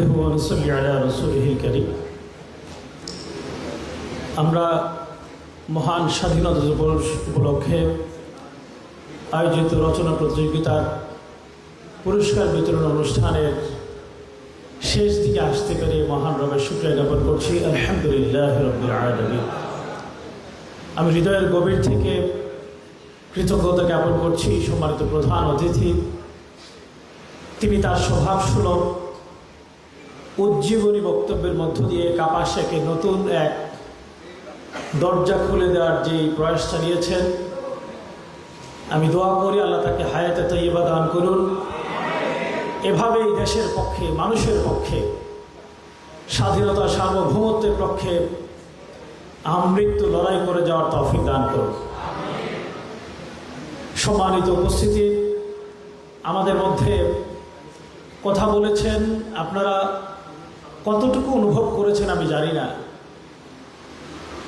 نحمده ونصلي على رسوله الكريم আমরা মহান স্বাধীনতা দিবস উপলক্ষে আয়োজিত রচনা প্রতিযোগিতার পুরস্কার বিতরণ অনুষ্ঠানের শেষ দিকে আসতে পেরে মহান রবের শুকরিয়া জ্ঞাপন করছি। আলহামদুলিল্লাহ রাব্বিল আলামিন। আমি হৃদয়ের গভীর থেকে কৃতজ্ঞতা জ্ঞাপন করছি সম্মানিত প্রধান অতিথি, তিনি তার স্বভাবসুলভ উজ্জীবনী বক্তব্যের মধ্য দিয়ে কাপাসিয়াকে নতুন এক দরজা খুলে দেওয়ার যে প্রয়াস চালিয়েছেন। আমি দোয়া করি আল্লাহ তাকে হায়াতে তাইয়্যিবা দান করুন। এভাবেই দেশের পক্ষে, মানুষের পক্ষে, স্বাধীনতা সার্বভৌমত্বের পক্ষে আমৃত্যু লড়াই করে যাওয়ার তৌফিক দান করুন। সম্মানিত উপস্থিতি, আমাদের মধ্যে কথা বলেছেন, আপনারা কতটুকু অনুভব করেছেন আমি জানি না।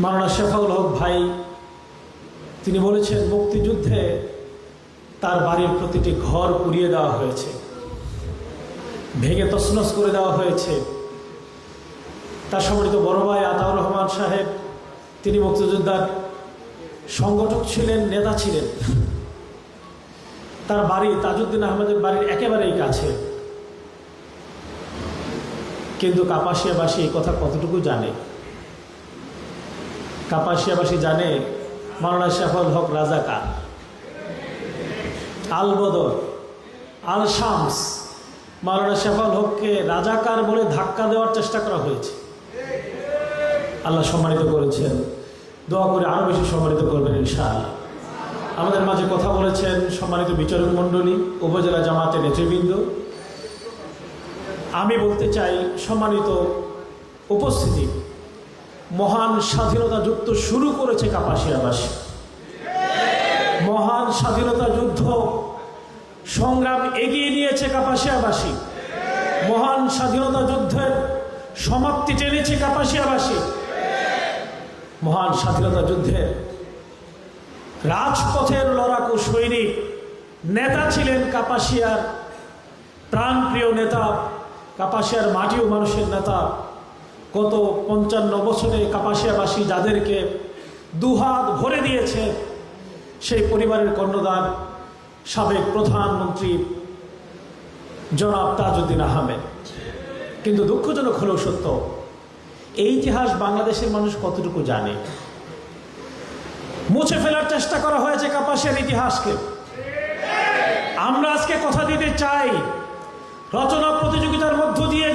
মাওলানা শেফাউল হক ভাই তিনি বলেছেন মুক্তিযুদ্ধে তার বাড়ির প্রতিটি ঘর পুড়িয়ে দেওয়া হয়েছে, ভেঙে তছনছ করে দেওয়া হয়েছে। তার সম্মানিত বড় ভাই আতাউর রহমান সাহেব, তিনি মুক্তিযোদ্ধার সংগঠক ছিলেন, নেতা ছিলেন। তার বাড়ি তাজউদ্দিন আহমেদের বাড়ির একেবারেই কাছে। কিন্তু কাপাসিয়াবাসী এই কথা কতটুকু জানে? কাপাসিয়াবাসী জানে মাওলানা শেফাউল হক রাজাকার, আল বদর, আল শামস। মাওলানা শেফাউল হককে রাজাকার বলে ধাক্কা দেওয়ার চেষ্টা করা হয়েছে। আল্লাহ সম্মানিত করেছেন, দোয়া করে আরও বেশি সম্মানিত করবেন ইনশাআল্লাহ। আমাদের মাঝে কথা বলেছেন সম্মানিত বিচারক মণ্ডলী, উপজেলা জামাতের নেতৃবৃন্দ। আমি বলতে চাই সম্মানিত উপস্থিতি, মহান স্বাধীনতা যুদ্ধ শুরু করেছে কাপাসিয়াবাসী। মহান স্বাধীনতা যুদ্ধ সংগ্রাম এগিয়ে নিয়েছে কাপাসিয়াবাসী। মহান স্বাধীনতা যুদ্ধের সমাপ্তি টেনেছে কাপাসিয়াবাসী। মহান স্বাধীনতা যুদ্ধের রাজপথের লড়াকু সৈনিক নেতা ছিলেন কাপাসিয়ার প্রাণপ্রিয় নেতা, কাপাসিয়ার মাটি ও মানুষের নেতা। গত 55 বছরে কাপাসিয়াবাসী যাদেরকে দুহাত ভরে দিয়েছে, সেই পরিবারের কর্ণধার সাবেক প্রধানমন্ত্রী জনাব তাজউদ্দিন আহমেদ। কিন্তু দুঃখজনক হলেও সত্য, এই ইতিহাস বাংলাদেশের মানুষ কতটুকু জানে? মুছে ফেলার চেষ্টা করা হয়েছে কাপাসিয়ার ইতিহাসকে। আমরা আজকে কথা দিতে চাই, রচনা প্রতিযোগিতার মধ্য দিয়ে